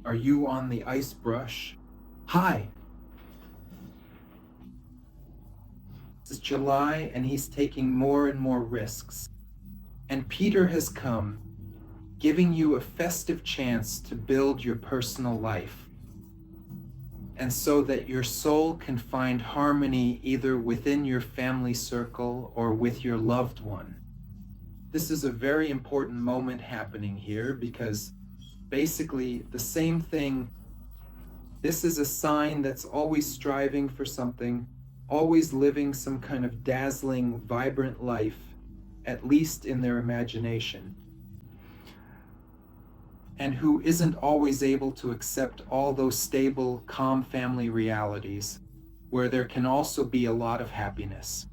Are you on the ice brush? Hi. It's July and he's taking more and more risks. And Peter has come, giving you a festive chance to build your personal life. And so that your soul can find harmony either within your family circle or with your loved one. This is a very important moment happening here because basically the same thing. This is a sign that's always striving for something, always living some kind of dazzling, vibrant life, at least in their imagination, and who isn't always able to accept all those stable, calm family realities, where there can also be a lot of happiness.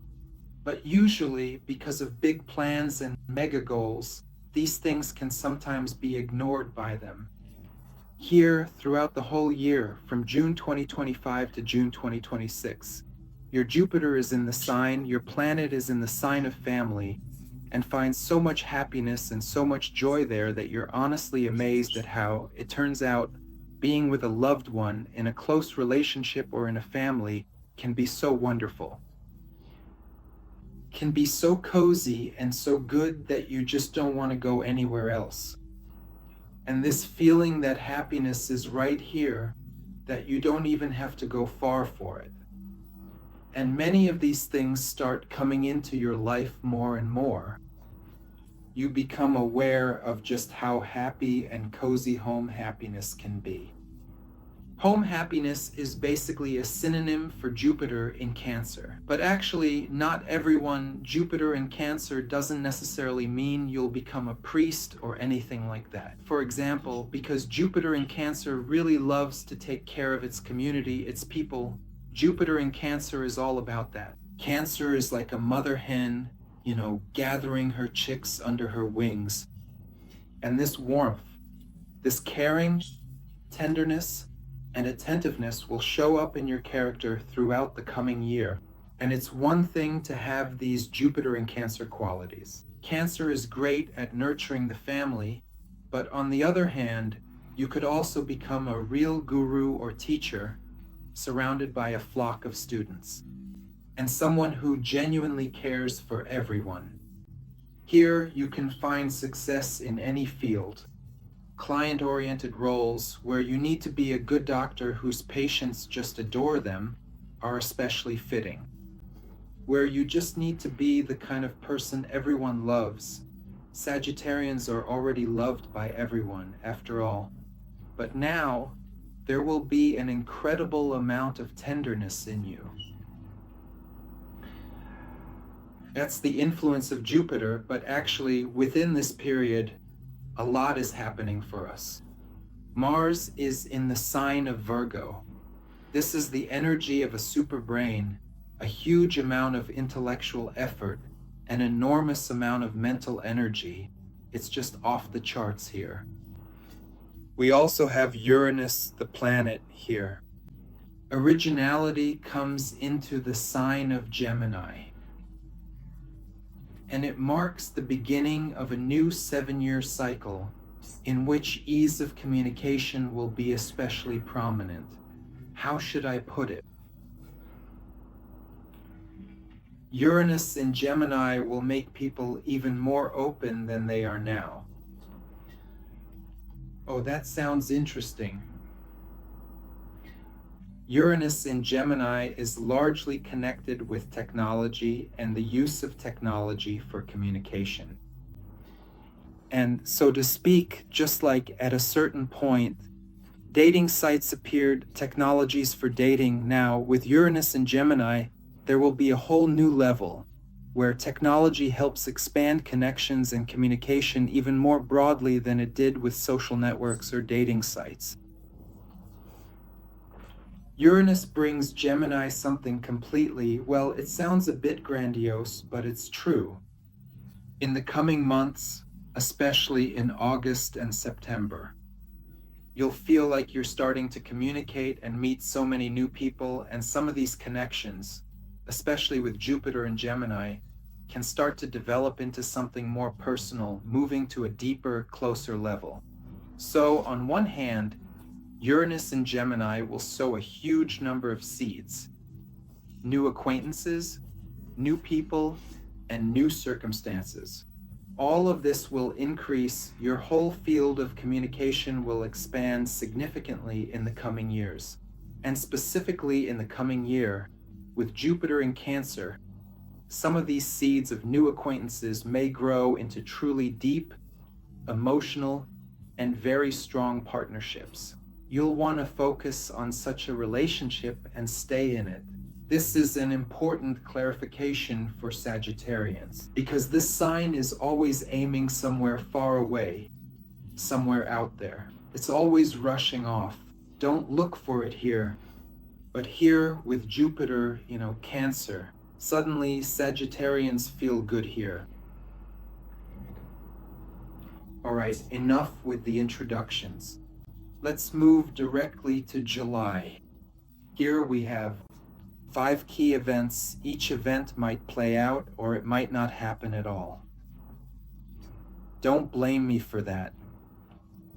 But usually, because of big plans and mega goals, these things can sometimes be ignored by them. Here, throughout the whole year, from June 2025 to June 2026, your Jupiter is in the sign, your planet is in the sign of family, and finds so much happiness and so much joy there that you're honestly amazed at how it turns out being with a loved one in a close relationship or in a family can be so wonderful. Can be so cozy and so good that you just don't want to go anywhere else. And this feeling that happiness is right here, that you don't even have to go far for it. And many of these things start coming into your life more and more. You become aware of just how happy and cozy home happiness can be. Home happiness is basically a synonym for Jupiter in Cancer. But actually, not everyone. Jupiter in Cancer doesn't necessarily mean you'll become a priest or anything like that. For example, because Jupiter in Cancer really loves to take care of its community, its people, Jupiter in Cancer is all about that. Cancer is like a mother hen, gathering her chicks under her wings. And this warmth, this caring, tenderness, and attentiveness will show up in your character throughout the coming year. And it's one thing to have these Jupiter and Cancer qualities. Cancer is great at nurturing the family, but on the other hand, you could also become a real guru or teacher surrounded by a flock of students, and someone who genuinely cares for everyone. Here you can find success in any field. Client-oriented roles where you need to be a good doctor whose patients just adore them are especially fitting. Where you just need to be the kind of person everyone loves. Sagittarians are already loved by everyone, after all. But now, there will be an incredible amount of tenderness in you. That's the influence of Jupiter, but actually within this period, a lot is happening for us. Mars is in the sign of Virgo. This is the energy of a super brain, a huge amount of intellectual effort, an enormous amount of mental energy. It's just off the charts here. We also have Uranus, the planet, here. Originality comes into the sign of Gemini. And it marks the beginning of a new 7-year cycle in which ease of communication will be especially prominent. How should I put it? Uranus in Gemini will make people even more open than they are now. Oh, that sounds interesting. Uranus in Gemini is largely connected with technology and the use of technology for communication. And so to speak, just like at a certain point, dating sites appeared, technologies for dating. Now, with Uranus in Gemini, there will be a whole new level where technology helps expand connections and communication even more broadly than it did with social networks or dating sites. Uranus brings Gemini something completely, well, it sounds a bit grandiose, but it's true. In the coming months, especially in August and September, you'll feel like you're starting to communicate and meet so many new people, and some of these connections, especially with Jupiter and Gemini, can start to develop into something more personal, moving to a deeper, closer level. So, on one hand, Uranus in Gemini will sow a huge number of seeds: new acquaintances, new people, and new circumstances. All of this will increase. Your whole field of communication will expand significantly in the coming years. And specifically in the coming year, with Jupiter in Cancer, some of these seeds of new acquaintances may grow into truly deep, emotional, and very strong partnerships. You'll want to focus on such a relationship and stay in it. This is an important clarification for Sagittarians, because this sign is always aiming somewhere far away, somewhere out there. It's always rushing off. Don't look for it here. But here with Jupiter, Cancer, suddenly Sagittarians feel good here. All right, enough with the introductions. Let's move directly to July. Here we have 5 key events. Each event might play out or it might not happen at all. Don't blame me for that.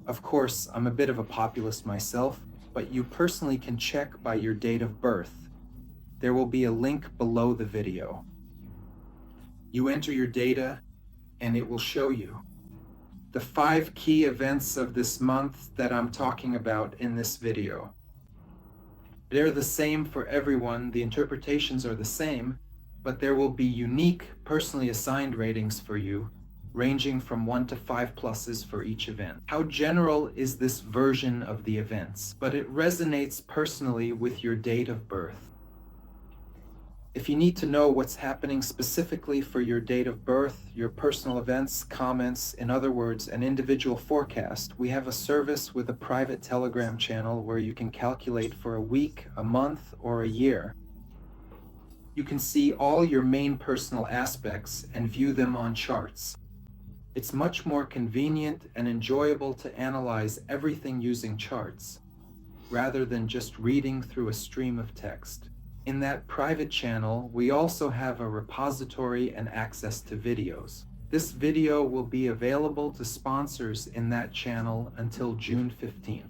Of course, I'm a bit of a populist myself, but you personally can check by your date of birth. There will be a link below the video. You enter your data and it will show you the 5 key events of this month that I'm talking about in this video. They're the same for everyone, the interpretations are the same, but there will be unique, personally assigned ratings for you, ranging from 1 to 5 pluses for each event. How general is this version of the events? But it resonates personally with your date of birth. If you need to know what's happening specifically for your date of birth, your personal events, comments, in other words, an individual forecast, we have a service with a private Telegram channel where you can calculate for a week, a month, or a year. You can see all your main personal aspects and view them on charts. It's much more convenient and enjoyable to analyze everything using charts, rather than just reading through a stream of text. In that private channel, we also have a repository and access to videos. This video will be available to sponsors in that channel until June 15th.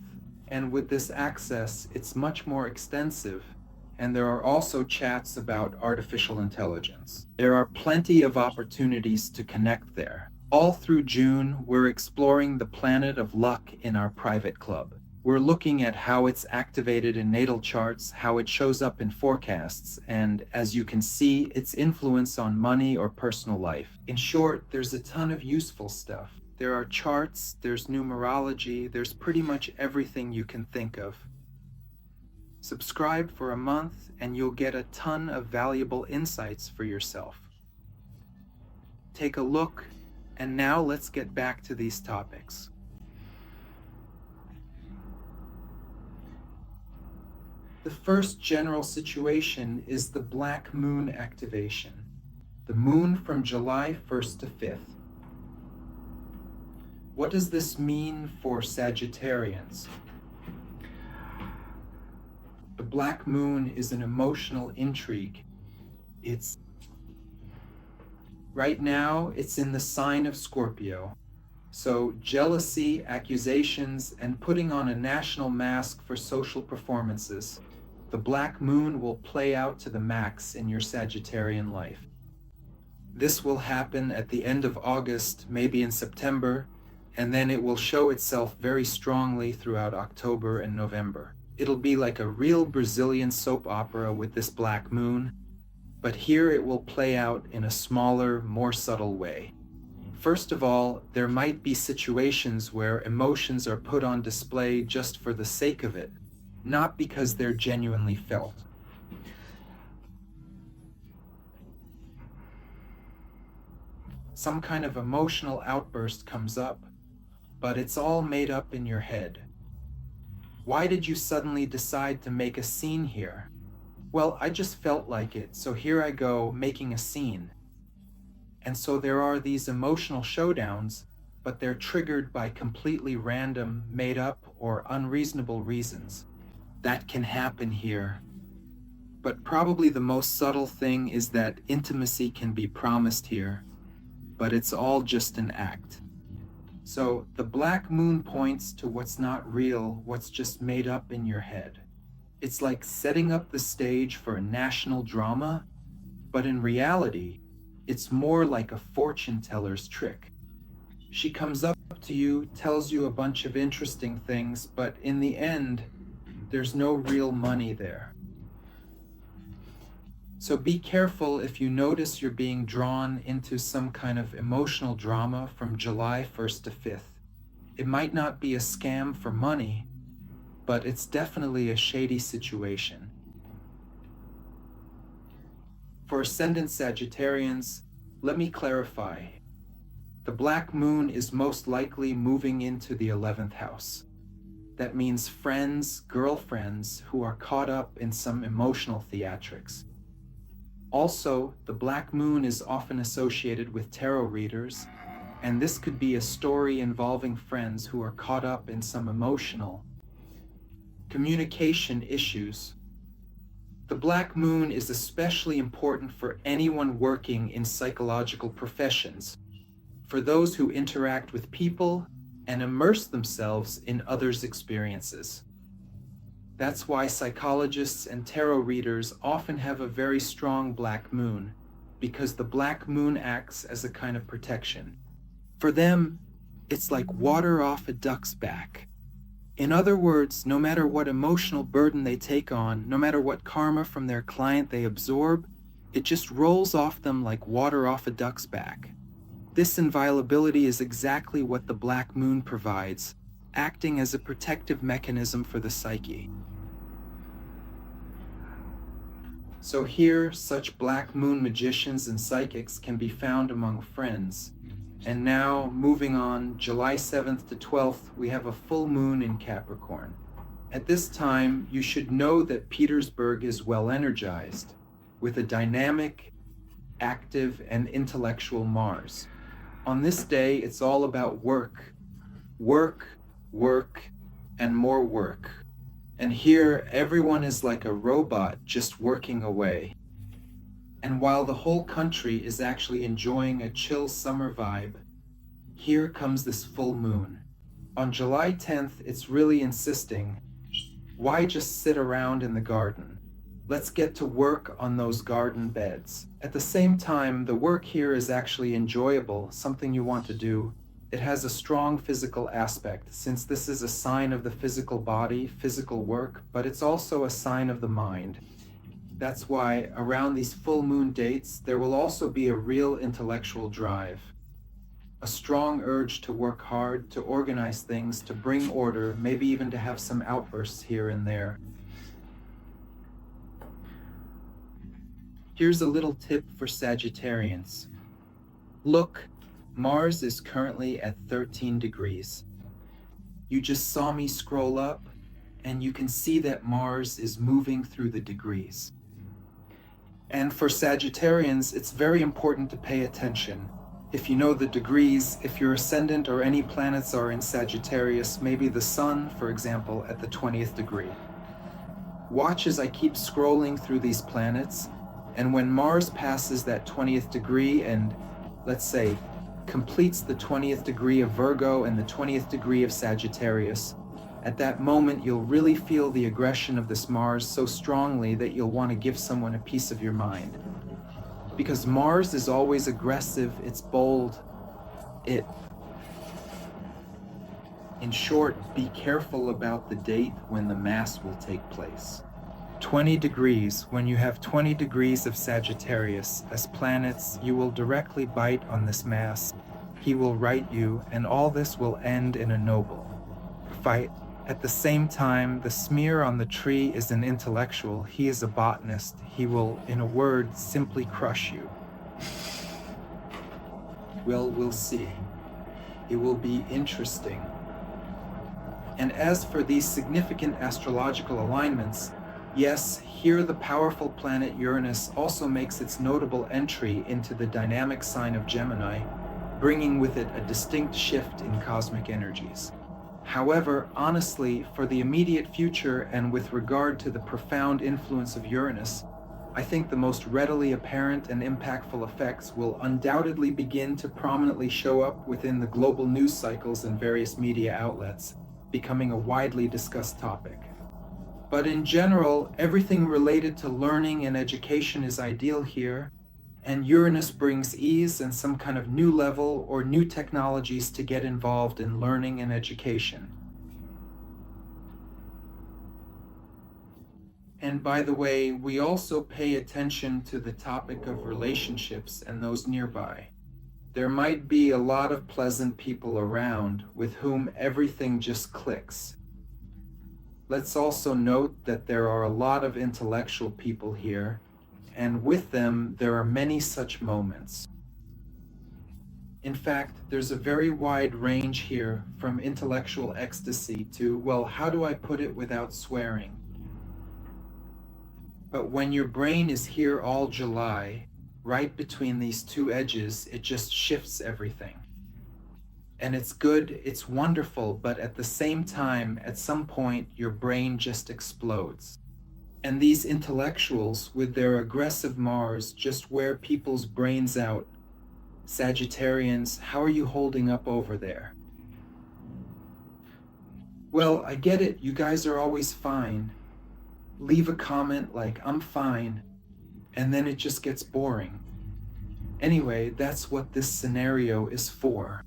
And with this access, it's much more extensive, and there are also chats about artificial intelligence. There are plenty of opportunities to connect there. All through June, we're exploring the planet of luck in our private club. We're looking at how it's activated in natal charts, how it shows up in forecasts, and as you can see, its influence on money or personal life. In short, there's a ton of useful stuff. There are charts, there's numerology, there's pretty much everything you can think of. Subscribe for a month and you'll get a ton of valuable insights for yourself. Take a look, and now let's get back to these topics. The first general situation is the black moon activation, the moon from July 1st to 5th. What does this mean for Sagittarians? The black moon is an emotional intrigue. Right now, it's in the sign of Scorpio. So jealousy, accusations, and putting on a national mask for social performances. The black moon will play out to the max in your Sagittarian life. This will happen at the end of August, maybe in September, and then it will show itself very strongly throughout October and November. It'll be like a real Brazilian soap opera with this black moon, but here it will play out in a smaller, more subtle way. First of all, there might be situations where emotions are put on display just for the sake of it, not because they're genuinely felt. Some kind of emotional outburst comes up, but it's all made up in your head. Why did you suddenly decide to make a scene here? Well, I just felt like it, so here I go making a scene. And so there are these emotional showdowns, but they're triggered by completely random, made up, or unreasonable reasons. That can happen here. But probably the most subtle thing is that intimacy can be promised here, but it's all just an act. So the black moon points to what's not real, what's just made up in your head. It's like setting up the stage for a national drama, but in reality, it's more like a fortune teller's trick. She comes up to you, tells you a bunch of interesting things, but in the end, there's no real money there. So be careful if you notice you're being drawn into some kind of emotional drama from July 1st to 5th. It might not be a scam for money, but it's definitely a shady situation. For Ascendant Sagittarians, let me clarify. The black moon is most likely moving into the 11th house. That means friends, girlfriends who are caught up in some emotional theatrics. Also, the black moon is often associated with tarot readers, and this could be a story involving friends who are caught up in some emotional communication issues. The black moon is especially important for anyone working in psychological professions, for those who interact with people and immerse themselves in others' experiences. That's why psychologists and tarot readers often have a very strong black moon, because the black moon acts as a kind of protection. For them, it's like water off a duck's back. In other words, no matter what emotional burden they take on, no matter what karma from their client they absorb, it just rolls off them like water off a duck's back. This inviolability is exactly what the black moon provides, acting as a protective mechanism for the psyche. So here, such black moon magicians and psychics can be found among friends. And now, moving on, July 7th to 12th, we have a full moon in Capricorn. At this time, you should know that Petersburg is well energized, with a dynamic, active, and intellectual Mars. On this day, it's all about work, work, work, and more work. And here, everyone is like a robot just working away. And while the whole country is actually enjoying a chill summer vibe, here comes this full moon. On July 10th, it's really insisting, why just sit around in the garden? Let's get to work on those garden beds. At the same time, the work here is actually enjoyable, something you want to do. It has a strong physical aspect, since this is a sign of the physical body, physical work, but it's also a sign of the mind. That's why around these full moon dates, there will also be a real intellectual drive. A strong urge to work hard, to organize things, to bring order, maybe even to have some outbursts here and there. Here's a little tip for Sagittarians. Look, Mars is currently at 13 degrees. You just saw me scroll up, and you can see that Mars is moving through the degrees. And for Sagittarians, it's very important to pay attention. If you know the degrees, if your ascendant or any planets are in Sagittarius, maybe the Sun, for example, at the 20th degree. Watch as I keep scrolling through these planets, and when Mars passes that 20th degree and, let's say, completes the 20th degree of Virgo and the 20th degree of Sagittarius, at that moment you'll really feel the aggression of this Mars so strongly that you'll want to give someone a piece of your mind. Because Mars is always aggressive, it's bold, In short, be careful about the date when the mass will take place. 20 degrees, when you have 20 degrees of Sagittarius as planets, you will directly bite on this mass. He will right you, and all this will end in a noble fight. At the same time, the smear on the tree is an intellectual. He is a botanist. He will, in a word, simply crush you. Well, we'll see. It will be interesting. And as for these significant astrological alignments, yes, here the powerful planet Uranus also makes its notable entry into the dynamic sign of Gemini, bringing with it a distinct shift in cosmic energies. However, honestly, for the immediate future and with regard to the profound influence of Uranus, I think the most readily apparent and impactful effects will undoubtedly begin to prominently show up within the global news cycles and various media outlets, becoming a widely discussed topic. But in general, everything related to learning and education is ideal here, and Uranus brings ease and some kind of new level or new technologies to get involved in learning and education. And by the way, we also pay attention to the topic of relationships and those nearby. There might be a lot of pleasant people around with whom everything just clicks. Let's also note that there are a lot of intellectual people here, and with them there are many such moments. In fact, there's a very wide range here from intellectual ecstasy to, well, how do I put it without swearing? But when your brain is here all July, right between these two edges, it just shifts everything. And it's good, it's wonderful, but at the same time, at some point, your brain just explodes. And these intellectuals, with their aggressive Mars, just wear people's brains out. Sagittarians, how are you holding up over there? Well, I get it, you guys are always fine. Leave a comment like, I'm fine, and then it just gets boring. Anyway, that's what this scenario is for.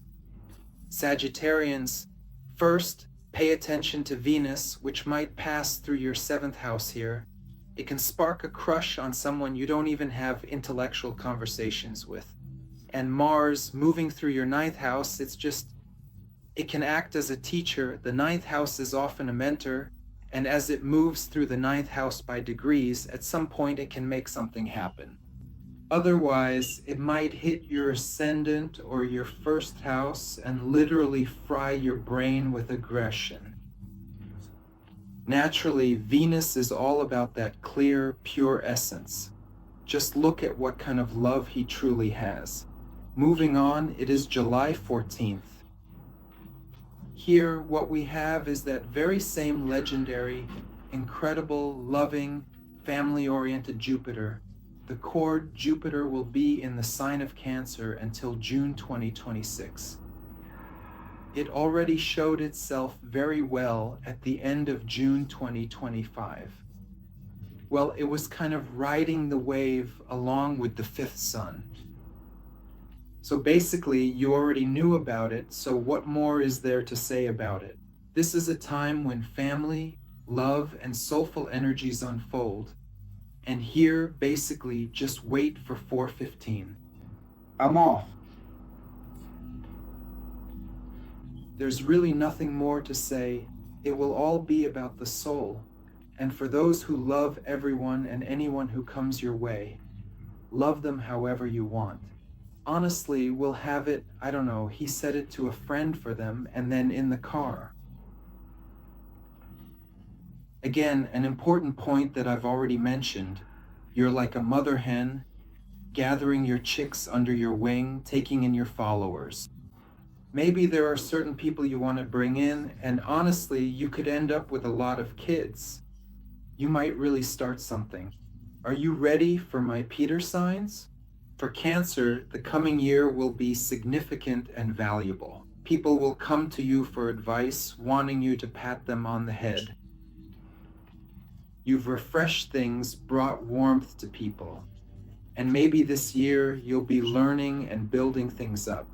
Sagittarians, first, pay attention to Venus, which might pass through your 7th house here. It can spark a crush on someone you don't even have intellectual conversations with. And Mars, moving through your 9th house, it can act as a teacher. The 9th house is often a mentor, and as it moves through the 9th house by degrees, at some point it can make something happen. Otherwise, it might hit your ascendant or your 1st house and literally fry your brain with aggression. Naturally, Venus is all about that clear, pure essence. Just look at what kind of love he truly has. Moving on, it is July 14th. Here, what we have is that very same legendary, incredible, loving, family-oriented Jupiter. The cord Jupiter will be in the sign of Cancer until June 2026. It already showed itself very well at the end of June 2025. Well, it was kind of riding the wave along with the 5th sun. So basically, you already knew about it, so what more is there to say about it? This is a time when family, love, and soulful energies unfold. And here, basically, just wait for 4:15. I'm off. There's really nothing more to say. It will all be about the soul. And for those who love everyone and anyone who comes your way, love them however you want. Honestly, we'll have it, I don't know, he said it to a friend for them, and then in the car. Again, an important point that I've already mentioned. You're like a mother hen, gathering your chicks under your wing, taking in your followers. Maybe there are certain people you want to bring in, and honestly, you could end up with a lot of kids. You might really start something. Are you ready for my Peter signs? For Cancer, the coming year will be significant and valuable. People will come to you for advice, wanting you to pat them on the head. You've refreshed things, brought warmth to people. And maybe this year you'll be learning and building things up.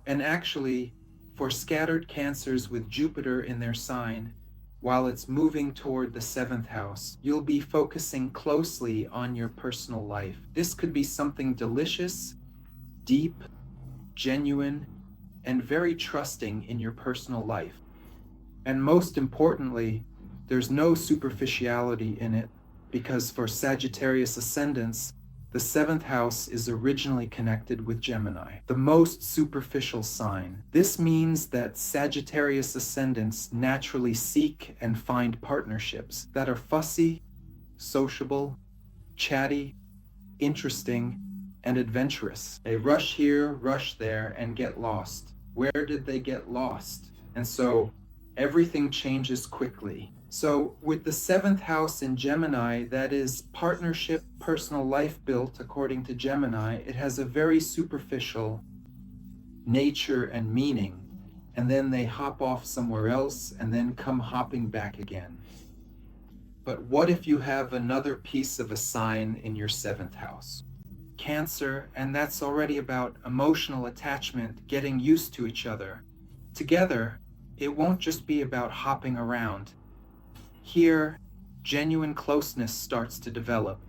And actually, for scattered Cancers with Jupiter in their sign, while it's moving toward the 7th house, you'll be focusing closely on your personal life. This could be something delicious, deep, genuine, and very trusting in your personal life. And most importantly, there's no superficiality in it, because for Sagittarius ascendants, the 7th house is originally connected with Gemini, the most superficial sign. This means that Sagittarius ascendants naturally seek and find partnerships that are fussy, sociable, chatty, interesting, and adventurous. They rush here, rush there, and get lost. Where did they get lost? And so Everything changes quickly. So with the seventh house in Gemini, that is partnership, personal life built according to Gemini, it has a very superficial nature and meaning. And then they hop off somewhere else and then come hopping back again. But what if you have another piece of a sign in your seventh house? Cancer, and that's already about emotional attachment, getting used to each other. Together, it won't just be about hopping around. Here, genuine closeness starts to develop.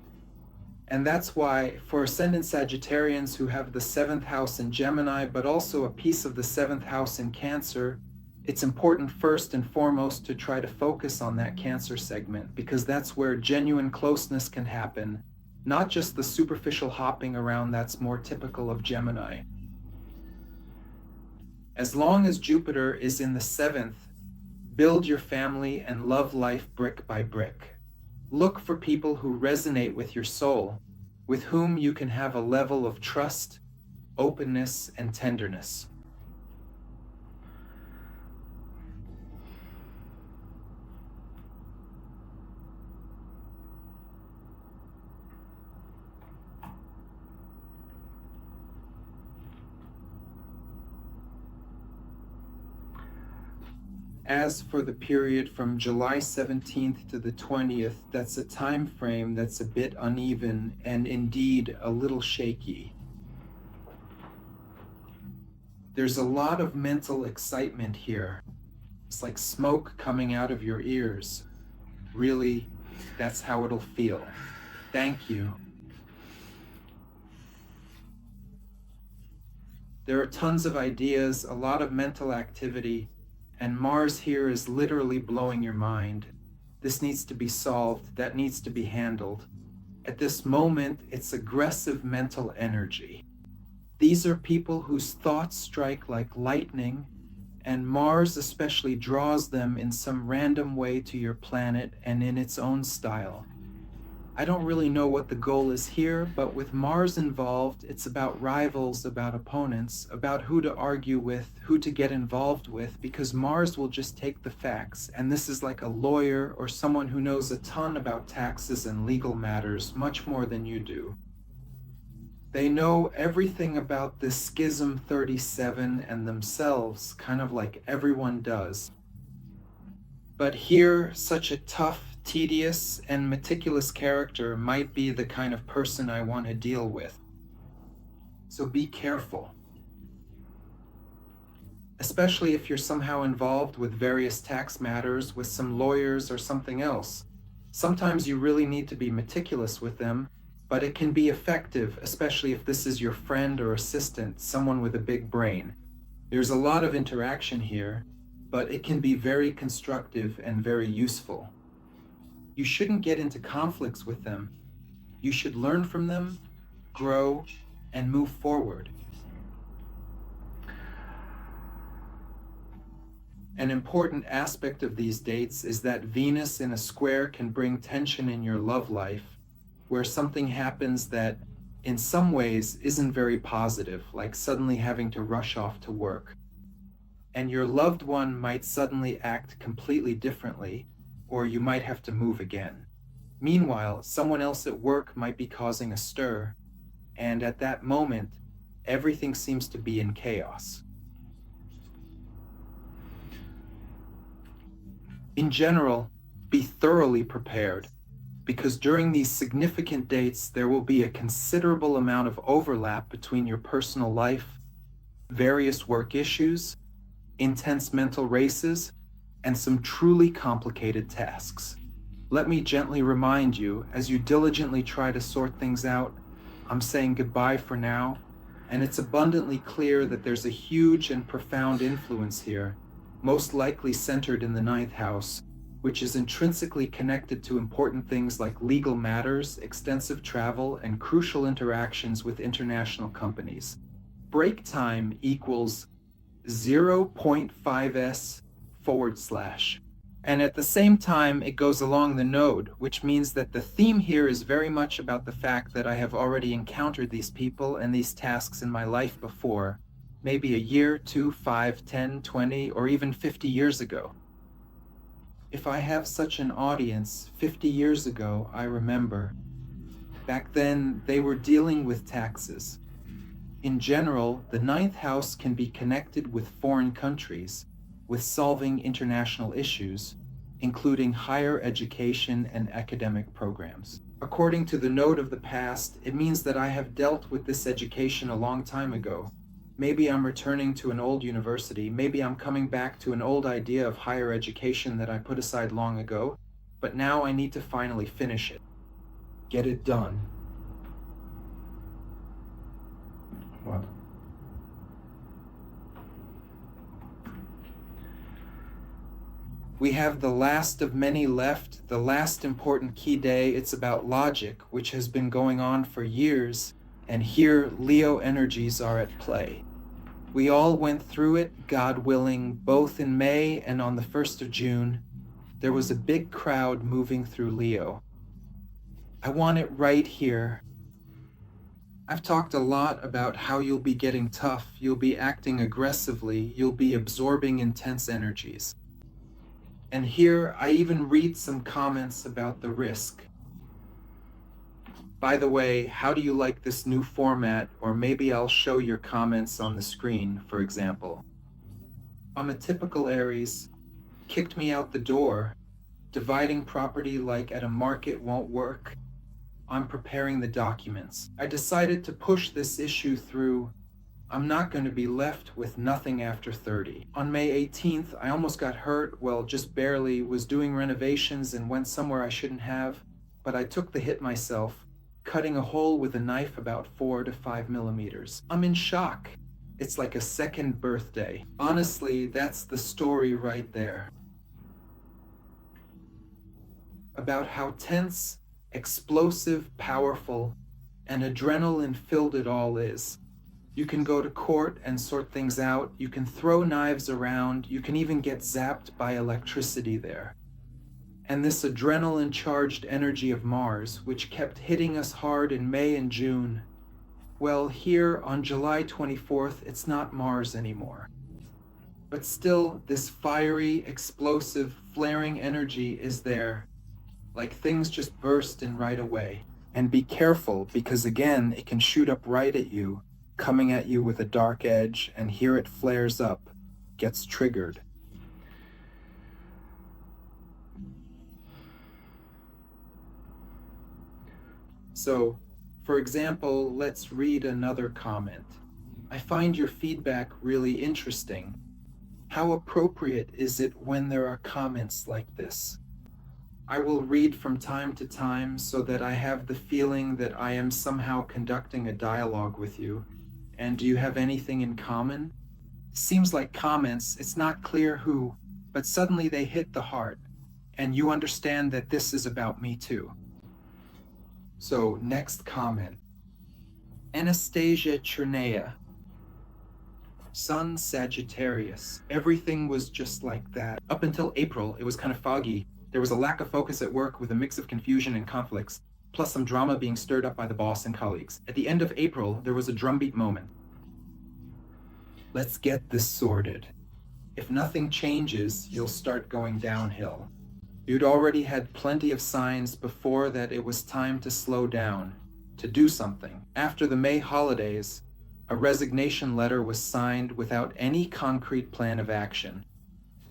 And that's why, for Ascendant Sagittarians who have the seventh house in Gemini, but also a piece of the seventh house in Cancer, it's important first and foremost to try to focus on that Cancer segment, because that's where genuine closeness can happen, not just the superficial hopping around that's more typical of Gemini. As long as Jupiter is in the seventh, build your family and love life brick by brick. Look for people who resonate with your soul, with whom you can have a level of trust, openness, and tenderness. As for the period from July 17th to the 20th, that's a time frame that's a bit uneven and indeed a little shaky. There's a lot of mental excitement here. It's like smoke coming out of your ears. Really, that's how it'll feel. Thank you. There are tons of ideas, a lot of mental activity, and Mars here is literally blowing your mind. This needs to be solved, that needs to be handled. At this moment, it's aggressive mental energy. These are people whose thoughts strike like lightning, and Mars especially draws them in some random way to your planet and in its own style. I don't really know what the goal is here, but with Mars involved, it's about rivals, about opponents, about who to argue with, who to get involved with, because Mars will just take the facts, and this is like a lawyer or someone who knows a ton about taxes and legal matters, much more than you do. They know everything about this Schism 37 and themselves, kind of like everyone does. But here, such a tough, tedious, and meticulous character might be the kind of person I want to deal with. So be careful. Especially if you're somehow involved with various tax matters, with some lawyers or something else. Sometimes you really need to be meticulous with them, but it can be effective, especially if this is your friend or assistant, someone with a big brain. There's a lot of interaction here, but it can be very constructive and very useful. You shouldn't get into conflicts with them. You should learn from them, grow, and move forward. An important aspect of these dates is that Venus in a square can bring tension in your love life, where something happens that, in some ways, isn't very positive, like suddenly having to rush off to work. And your loved one might suddenly act completely differently, or you might have to move again. Meanwhile, someone else at work might be causing a stir, and at that moment, everything seems to be in chaos. In general, be thoroughly prepared, because during these significant dates, there will be a considerable amount of overlap between your personal life, various work issues, intense mental races, and some truly complicated tasks. Let me gently remind you, as you diligently try to sort things out, I'm saying goodbye for now, and it's abundantly clear that there's a huge and profound influence here, most likely centered in the ninth house, which is intrinsically connected to important things like legal matters, extensive travel, and crucial interactions with international companies. Break time equals 0.5s/. And at the same time, it goes along the node, which means that the theme here is very much about the fact that I have already encountered these people and these tasks in my life before, maybe a year, 2, 5, 10, 20, or even 50 years ago. If I have such an audience, 50 years ago, I remember. Back then, they were dealing with taxes. In general, the ninth house can be connected with foreign countries, with solving international issues, including higher education and academic programs. According to the note of the past, it means that I have dealt with this education a long time ago. Maybe I'm returning to an old university, maybe I'm coming back to an old idea of higher education that I put aside long ago, but now I need to finally finish it. Get it done. What? We have the last of many left, the last important key day. It's about logic, which has been going on for years, and here Leo energies are at play. We all went through it, God willing, both in May and on the 1st of June. There was a big crowd moving through Leo. I want it right here. I've talked a lot about how you'll be getting tough, you'll be acting aggressively, you'll be absorbing intense energies. And here I even read some comments about the risk. By the way, how do you like this new format? Or maybe I'll show your comments on the screen, for example. I'm a typical Aries, kicked me out the door. Dividing property like at a market won't work. I'm preparing the documents. I decided to push this issue through. I'm not going to be left with nothing after 30. On May 18th, I almost got hurt, well, just barely, was doing renovations and went somewhere I shouldn't have, but I took the hit myself, cutting a hole with a knife about 4 to 5 millimeters. I'm in shock. It's like a second birthday. Honestly, that's the story right there. About how tense, explosive, powerful, and adrenaline-filled it all is. You can go to court and sort things out, you can throw knives around, you can even get zapped by electricity there. And this adrenaline-charged energy of Mars, which kept hitting us hard in May and June, well, here on July 24th, it's not Mars anymore. But still, this fiery, explosive, flaring energy is there, like things just burst in right away. And be careful, because again, it can shoot up right at you, coming at you with a dark edge, and here it flares up, gets triggered. So, for example, let's read another comment. I find your feedback really interesting. How appropriate is it when there are comments like this? I will read from time to time so that I have the feeling that I am somehow conducting a dialogue with you. And do you have anything in common? Seems like comments, it's not clear who, but suddenly they hit the heart, and you understand that this is about me too. So, next comment. Anastasia Chernaya. Sun Sagittarius. Everything was just like that. Up until April, it was kind of foggy. There was a lack of focus at work with a mix of confusion and conflicts, plus some drama being stirred up by the boss and colleagues. At the end of April, there was a drumbeat moment. Let's get this sorted. If nothing changes, you'll start going downhill. You'd already had plenty of signs before that it was time to slow down, to do something. After the May holidays, a resignation letter was signed without any concrete plan of action,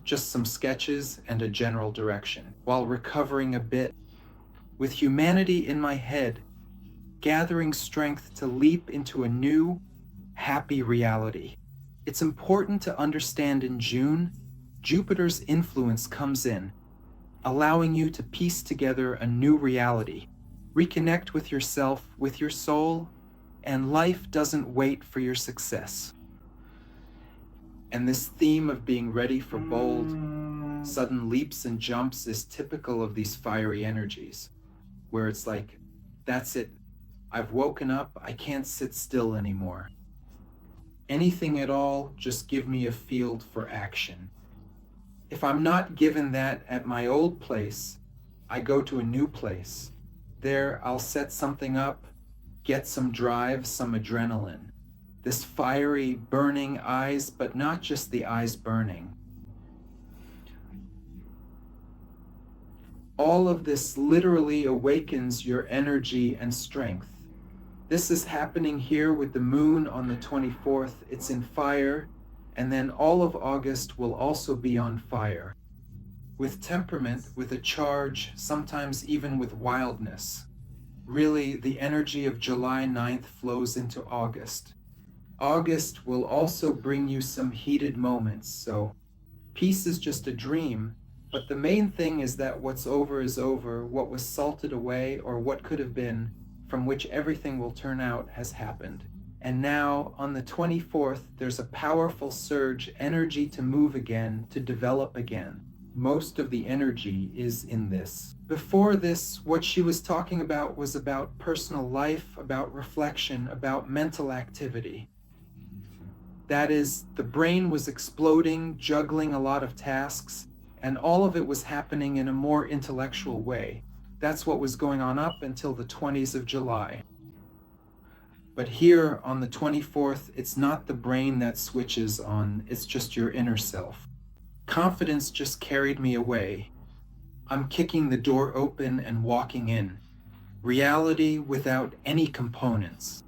just some sketches and a general direction, while recovering a bit, with humanity in my head, gathering strength to leap into a new, happy reality. It's important to understand in June, Jupiter's influence comes in, allowing you to piece together a new reality, reconnect with yourself, with your soul, and life doesn't wait for your success. And this theme of being ready for bold, sudden leaps and jumps is typical of these fiery energies, where it's like, that's it, I've woken up, I can't sit still anymore. Anything at all, just give me a field for action. If I'm not given that at my old place, I go to a new place. There, I'll set something up, get some drive, some adrenaline. This fiery, burning eyes, but not just the eyes burning. All of this literally awakens your energy and strength. This is happening here with the moon on the 24th. It's in fire, and then all of August will also be on fire. With temperament, with a charge, sometimes even with wildness. Really, the energy of July 9th flows into August. August will also bring you some heated moments, so peace is just a dream, but the main thing is that what's over is over, what was salted away, or what could have been, from which everything will turn out, has happened. And now, on the 24th, there's a powerful surge, energy to move again, to develop again. Most of the energy is in this. Before this, what she was talking about was about personal life, about reflection, about mental activity. That is, the brain was exploding, juggling a lot of tasks, and all of it was happening in a more intellectual way. That's what was going on up until the 20s of July. But here on the 24th, it's not the brain that switches on, it's just your inner self. Confidence just carried me away. I'm kicking the door open and walking in. Reality without any components.